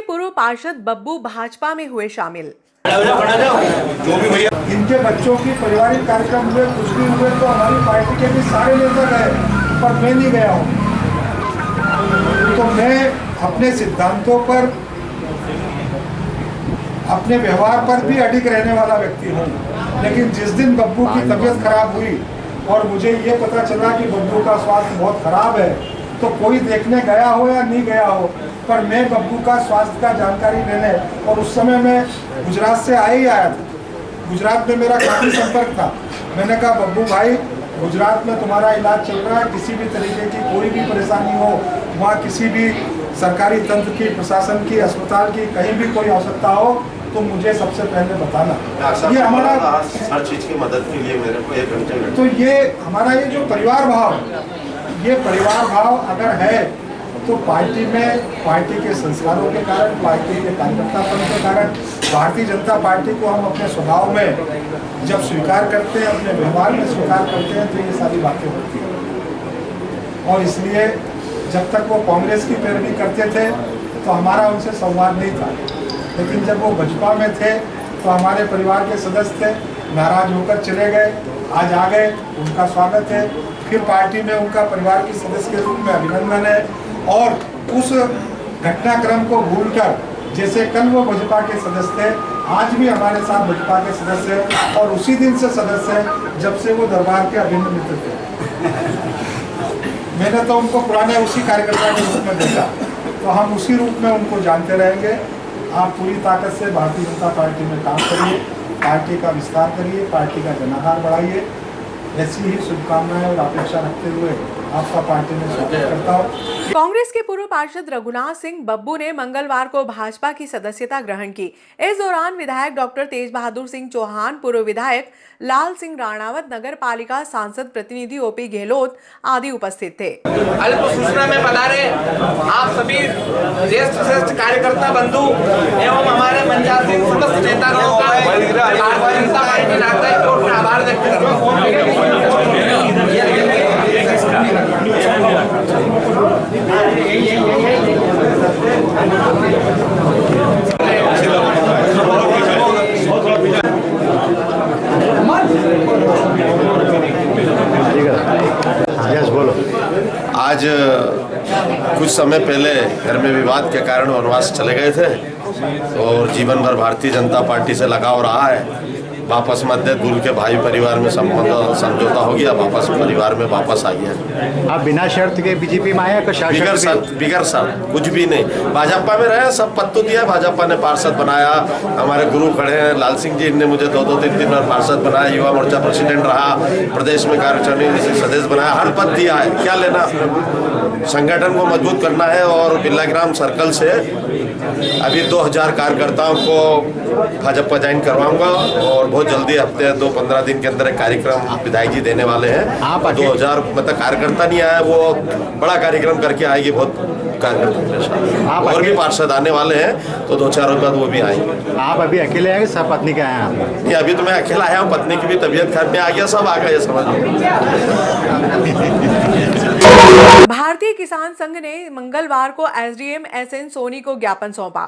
के पूर्व पार्षद बब्बू भाजपा में हुए शामिल। इनके बच्चों की पारिवारिक कार्यक्रम हुए, कुछ भी हुए तो हमारी पार्टी के भी सारे नेता गए, पर मैं नहीं गया हूँ। तो मैं अपने सिद्धांतों पर, अपने व्यवहार पर भी अडिग रहने वाला व्यक्ति हूँ। लेकिन जिस दिन बब्बू की तबीयत खराब हुई और मुझे ये पता चला कि बब्बू का स्वास्थ्य बहुत खराब है, तो कोई देखने गया हो या नहीं गया हो, पर मैं बब्बू का स्वास्थ्य का जानकारी लेने, और उस समय मैं गुजरात से आया था। गुजरात में मेरा काफ़ी संपर्क था। मैंने कहा बब्बू भाई, गुजरात में तुम्हारा इलाज चल रहा है, किसी भी तरीके की कोई भी परेशानी हो, वहाँ किसी भी सरकारी तंत्र की, प्रशासन की, अस्पताल की कहीं भी कोई आवश्यकता हो तो मुझे सबसे पहले बताना। ये हमारा हर चीज़ की मदद के लिए मेरे को 1 घंटे तो ये हमारा ये जो परिवार भाव, ये परिवार भाव अगर है तो पार्टी में, पार्टी के संस्कारों के कारण, पार्टी के कार्यकर्तापन के कारण, भारतीय जनता पार्टी को हम अपने स्वभाव में जब स्वीकार करते हैं, अपने व्यवहार में स्वीकार करते हैं, तो ये सारी बातें होती हैं। और इसलिए जब तक वो कांग्रेस की पैरवी करते थे तो हमारा उनसे संवाद नहीं था, लेकिन जब वो भाजपा में थे तो हमारे परिवार के सदस्य थे, नाराज होकर चले गए, आज आ गए, उनका स्वागत है। फिर पार्टी में उनका परिवार के सदस्य के रूप में अभिनंदन है। और उस घटनाक्रम को भूलकर, जैसे कल वो भाजपा के सदस्य थे, आज भी हमारे साथ भाजपा के सदस्य हैं, और उसी दिन से सदस्य हैं जब से वो दरबार के अभिन्न मित्र थे। मैंने तो उनको पुराने उसी कार्यकर्ता के रूप में देखा, तो हम उसी रूप में उनको जानते रहेंगे। आप पूरी ताकत से भारतीय जनता पार्टी में काम करिए, पार्टी का विस्तार करिए, पार्टी का जनाधार बढ़ाइए। ऐसी ही शुभकामनाएं और अपेक्षा रखते हुए आपका पार्टी में स्वागत करता हूँ। कांग्रेस के पूर्व पार्षद रघुनाथ सिंह बब्बू ने मंगलवार को भाजपा की सदस्यता ग्रहण की। इस दौरान विधायक डॉक्टर तेज बहादुर सिंह चौहान, पूर्व विधायक लाल सिंह राणावत, नगर पालिका सांसद प्रतिनिधि ओपी गहलोत आदि उपस्थित थे। अल्प सूचना में पधारे आप सभी ज्येष्ठ श्रेष्ठ कार्यकर्ता बंधु एवं हमारे मंचासीन समस्त नेतागणों का भारतीय जनता पार्टी नागरिक की ओर से आभार व्यक्त करता हूं। बोलो। आज कुछ समय पहले घर में विवाद के कारण वनवास चले गए थे और जीवन भर भारतीय जनता पार्टी से लगाव रहा है। वापस मध्य दूर के भाई परिवार में संबंध समझौता हो गया, वापस परिवार में वापस आ गया। आप बिना शर्त के बीजेपी में आए? बिगर शर्त कुछ भी नहीं, भाजपा में रहे, सब पद तो दिया, भाजपा ने पार्षद बनाया। हमारे गुरु खड़े हैं लाल सिंह जी ने मुझे 2-3 बार पार्षद बनाया, युवा मोर्चा प्रेसिडेंट रहा, प्रदेश में कार्यकारिणी सदस्य बनाया, हर पद दिया है। क्या लेना, संगठन को मजबूत करना है। और बिल्लाग्राम सर्कल से अभी 2000 कार्यकर्ताओं को भाजपा ज्वाइन करवाऊंगा और बहुत जल्दी हफ्ते 2-15 दिन के अंदर एक कार्यक्रम विधायक जी देने वाले हैं। आप 2000 मतलब कार्यकर्ता नहीं आया, वो बड़ा कार्यक्रम करके आएगी। बहुत कार्यकर्ता और भी पार्षद आने वाले हैं, तो 2-4 रोज बाद वो भी आएंगे। आप अभी अकेले आए, सब पत्नी के आए हैं? नहीं, अभी तो मैं अकेला आया हूँ, पत्नी की भी तबीयत खराब में आ गया, सब आ गए, समझ लो। भारतीय किसान संघ ने मंगलवार को एसडीएम एसएन सोनी को ज्ञापन सौंपा।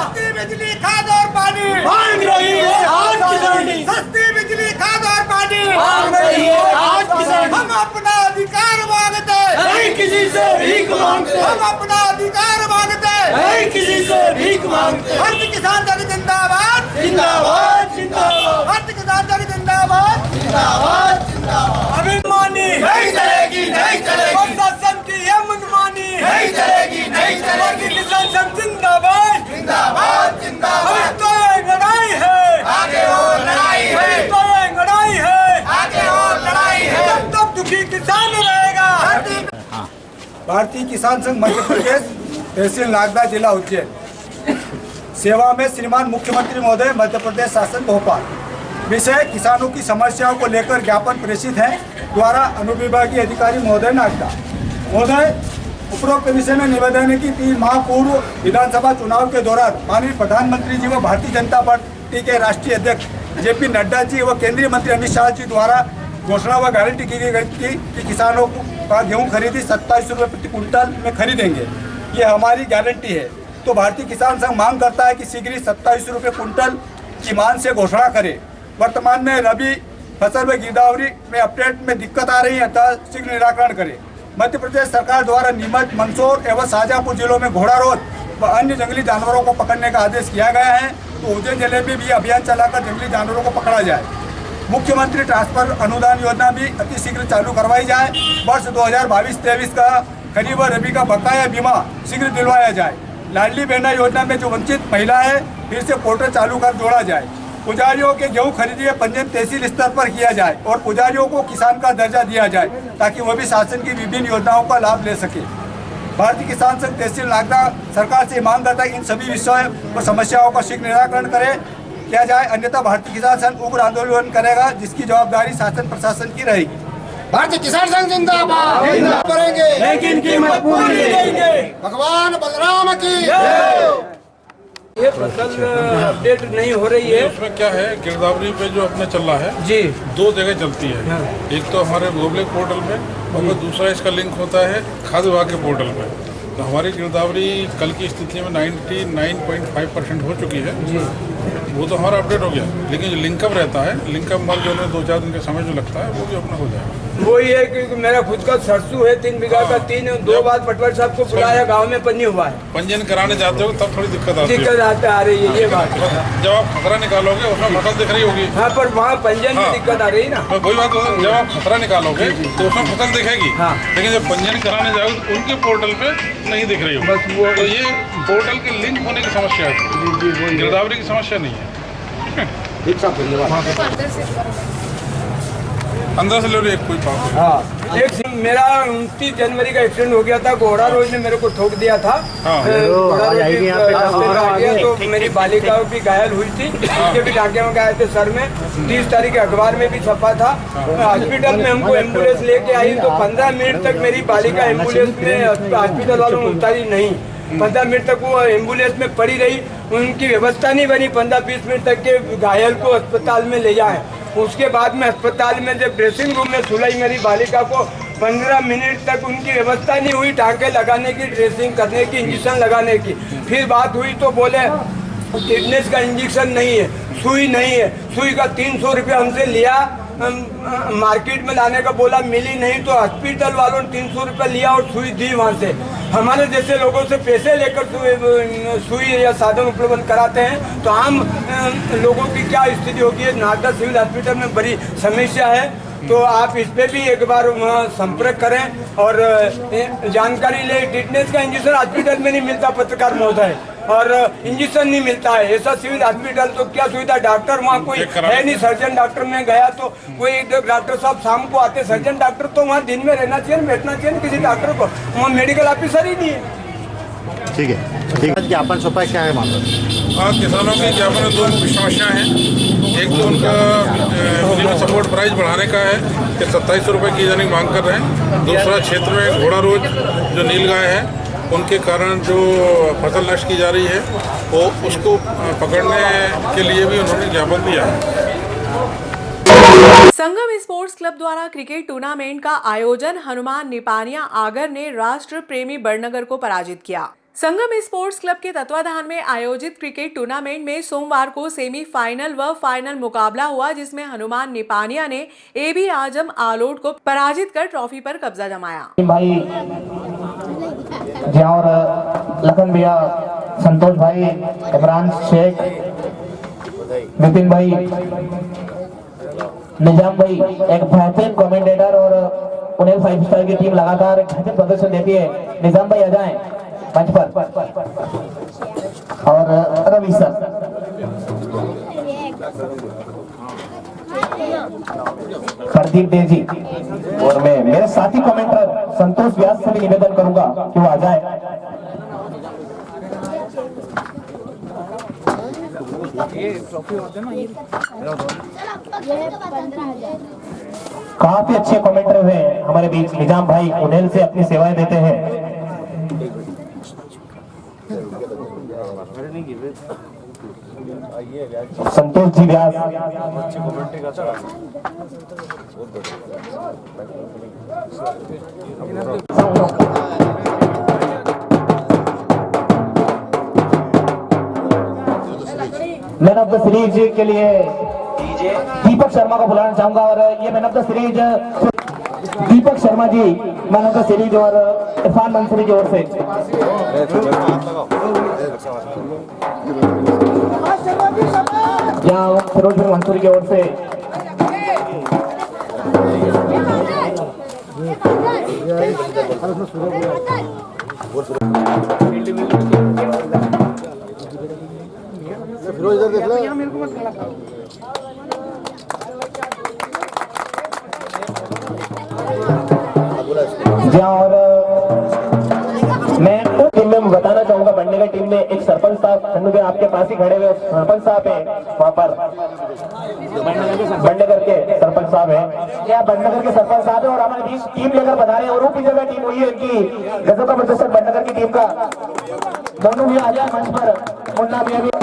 सस्ती बिजली, खाद और पानी मांग रही है आज किसानी। सस्ती बिजली, खाद और पानी मांग रही है आज किसानी। हम अपना अधिकार मांगते नहीं किसी से भीख मांगते। हम अपना अधिकार मांगते नहीं किसी से भीख मांगते। भारतीय किसान संघ जिंदाबाद जिंदाबाद जिंदाबाद। भारतीय किसान संघ जिंदाबाद जिंदाबाद जिंदाबाद। अभिमानी नहीं चलेगी, नहीं चलेगी। प्रशासन की ये मनमानी नहीं चलेगी, नहीं चलेगी। किसान संघ जिंदाबाद जिंदाबाद जिंदाबाद। अभी तो ये लड़ाई है, आगे और लड़ाई है। तो ये लड़ाई है, आगे और लड़ाई है। जब तक दुखी किसान रहेगा। भारतीय किसान संघ मध्य प्रदेश, तहसील नागदा, जिला उज्जैन। सेवा में श्रीमान मुख्यमंत्री महोदय, मध्य प्रदेश शासन भोपाल। विषय किसानों की समस्याओं को लेकर ज्ञापन प्रेषित है द्वारा अनुविभागीय अधिकारी महोदय नागदा। महोदय, उपरोक्त विषय में निवेदन है कि 3 माह पूर्व विधानसभा चुनाव के दौरान माननीय प्रधानमंत्री जी व भारतीय जनता पार्टी के राष्ट्रीय अध्यक्ष जेपी नड्डा जी व केंद्रीय मंत्री अमित शाह जी द्वारा घोषणा व गारंटी की गई थी कि किसानों का गेहूं खरीदी 27 रुपये प्रति कुंटल में खरीदेंगे। ये हमारी गारंटी है। तो भारतीय किसान संघ मांग करता है कि शीघ्र ही 27 रुपये कुंटल की मान से घोषणा करे। वर्तमान में रबी फसल में गिरदावरी में अपडेट में दिक्कत आ रही है, अतः शीघ्र निराकरण करे। मध्य प्रदेश सरकार द्वारा नीमच, मंदसौर एवं शाहजहाँपुर जिलों में घोड़ा रोध व अन्य जंगली जानवरों को पकड़ने का आदेश किया गया है, तो उज्जैन जिले में भी अभियान चलाकर जंगली जानवरों को पकड़ा जाए। मुख्यमंत्री ट्रांसफर अनुदान योजना भी अतिशीघ्र चालू करवाई जाए। वर्ष 2022-23 का खरीफ व रबी का बकाया बीमा शीघ्र दिलवाया जाए। लाडली बहना योजना में जो वंचित महिला है फिर से पोर्टल चालू कर जोड़ा जाए। पुजारियों के गेहूं खरीदी में पंजीयन तहसील स्तर पर किया जाए और पुजारियों को किसान का दर्जा दिया जाए ताकि वह भी शासन की विभिन्न योजनाओं का लाभ ले सके। भारतीय किसान संघ तहसील नागदा सरकार से मांग करता है कि इन सभी विषयों व समस्याओं का शीघ्र निराकरण किया जाए, अन्यथा भारतीय किसान संघ उग्र आंदोलन करेगा, जिसकी जवाबदारी शासन प्रशासन की रहेगी। भारतीय किसान संघ जिंदाबाद करेंगे, लेकिन कीमत पूरी देंगे। भगवान बलराम की ये फसल अपडेट नहीं हो रही है। उसमें क्या है, गिरदावरी पे जो अपना चल रहा है जी, 2 जगह चलती है। एक तो हमारे गोबले पोर्टल पे और दूसरा इसका लिंक होता है खाद्य विभाग के पोर्टल पे। तो हमारी गिरदावरी कल की स्थिति में 99.5% हो चुकी है जी। वो तो हमारा अपडेट हो गया, लेकिन जो लिंकअप रहता है, लिंकअप माल जो 2-4 दिन का समय जो लगता है वो भी अपना हो जाएगा। वो ये कि मेरा खुद का सरसों है 3 बीघा का, 2 बार पटवारी साहब को बुलाया, गांव में पंजी हुआ है। पंजीयन कराने जाते हो तब थोड़ी दिक्कत आ रही है ये बात। जब आप खतरा निकालोगे उसमें फसल दिख रही होगी। हाँ, पर वहाँ पंजीयन में दिक्कत आ रही है ना। तो वही बात, जब आप खतरा निकालोगे तो उसमें फसल दिखेगी, लेकिन जब पंजीयन कराने जाओगे तो उनके पोर्टल पे नहीं दिख रही होगी। तो ये पोर्टल के लिंक होने की समस्या है, गिरदावरी की समस्या नहीं है। अंदर से ले लो एक कोई बात। हाँ, एक मेरा 29 जनवरी का एक्सीडेंट हो गया था। घोड़ा रोज ने मेरे को ठोक दिया था। तो मेरी बालिका भी घायल हुई थी, उसके भी टाँके में गए थे सर में। 30 तारीख अखबार में भी छपा था। हॉस्पिटल में हमको एम्बुलेंस लेके आई तो 15 मिनट तक मेरी बालिका एम्बुलेंस में हॉस्पिटल वालों ने उतारी नहीं। 15 मिनट तक वो एम्बुलेंस में पड़ी रही, उनकी व्यवस्था नहीं बनी 15-20 मिनट तक के घायल को अस्पताल में ले जाए। उसके बाद में अस्पताल में जब ड्रेसिंग रूम में सुलाई मेरी बालिका को 15 मिनट तक उनकी व्यवस्था नहीं हुई टाँके लगाने की, ड्रेसिंग करने की, इंजेक्शन लगाने की। फिर बात हुई तो बोले टिटनेस का इंजेक्शन नहीं है, सुई नहीं है। सुई का 300 रुपये हमसे लिया, मार्केट में लाने का बोला, मिली नहीं तो हॉस्पिटल वालों ने 300 रुपये लिया और सुई दी वहाँ से। हमारे जैसे लोगों से पैसे लेकर सुई या साधन उपलब्ध कराते हैं, तो आम लोगों की क्या स्थिति होगी। नागदा सिविल हॉस्पिटल में बड़ी समस्या है, तो आप इस पे भी एक बार वहाँ संपर्क करें और जानकारी ले। टिटनेस का इंजेक्शन हॉस्पिटल में नहीं मिलता पत्रकार महोदय, और इंजेक्शन नहीं मिलता है। ऐसा सिविल हॉस्पिटल तो क्या सुविधा, डॉक्टर वहाँ कोई है नहीं। सर्जन डॉक्टर में गया तो कोई डॉक्टर साहब शाम को आते, सर्जन डॉक्टर तो वहाँ दिन में रहना चाहिए, बैठना चाहिए किसी डॉक्टर को, वहाँ मेडिकल ऑफिसर ही नहीं है। ठीक है, ज्ञापन सौंपा क्या है मामला? हाँ, किसानों के ज्ञापन में 2 मुख्य समस्याएं हैं। एक तो उनका मिनिमम सपोर्ट प्राइस बढ़ाने का है कि 27 रुपये की जाने की मांग कर रहे हैं। दूसरा, क्षेत्र में घोड़ा रोज जो नीलगाय है उनके कारण जो फसल नष्ट की जा रही है वो उसको पकड़ने के लिए भी उन्होंने ज्ञापन दिया है। संगम स्पोर्ट्स क्लब द्वारा क्रिकेट टूर्नामेंट का आयोजन हनुमान निपानिया आगर ने राष्ट्र प्रेमी बड़नगर को पराजित किया। संगम स्पोर्ट्स क्लब के तत्वाधान में आयोजित क्रिकेट टूर्नामेंट में सोमवार को सेमीफाइनल व फाइनल मुकाबला हुआ, जिसमें हनुमान निपानिया ने एबी आजम आलोट को पराजित कर ट्रॉफी पर कब्जा जमाया। भाई और लखन भैया, संतोष भाई, इमरान शेख, विपिन भाई, निजाम भाई, एक बेहतरीन कमेंटेटर, और उन्हें 5 स्टार की टीम लगातार बेहतरीन प्रदर्शन देती है। निजाम भाई आ जाएं मंच पर, और रवि सर। प्रदीप देव जी, और मैं मेरे साथी कमेंटर संतोष व्यास से भी निवेदन करूंगा कि वो आ जाए। काफी अच्छे कमेंटर हुए हमारे बीच निजाम भाई, उन्हें से अपनी सेवाएं देते हैं। Santosh ji Vyas, man of the series के लिए दीपक शर्मा को बुलाना चाहूंगा और ये man of the series Deepak Sharma ji man of the series और इरफान मंसूरी की ओर से यहाँ फिरोज बिन मंसूरी की ओर से जहाँ और मैं टीम में बताना चाहूंगा बंडेगर टीम में एक सरपंच साहब खन्नू भाई आपके पास ही खड़े हुए सरपंच साहब हैं वहाँ पर बंडेगर के सरपंच साहब हैं क्या बंडेगर के सरपंच साहब हैं और हमारी टीम लेकर बता रहे हैं और वो पीछे में टीम हुई है इनकी गजब का प्रदर्शन बंडेगर की टीम का दोनों भी आ जाए मंच पर मुन्ना भी अभी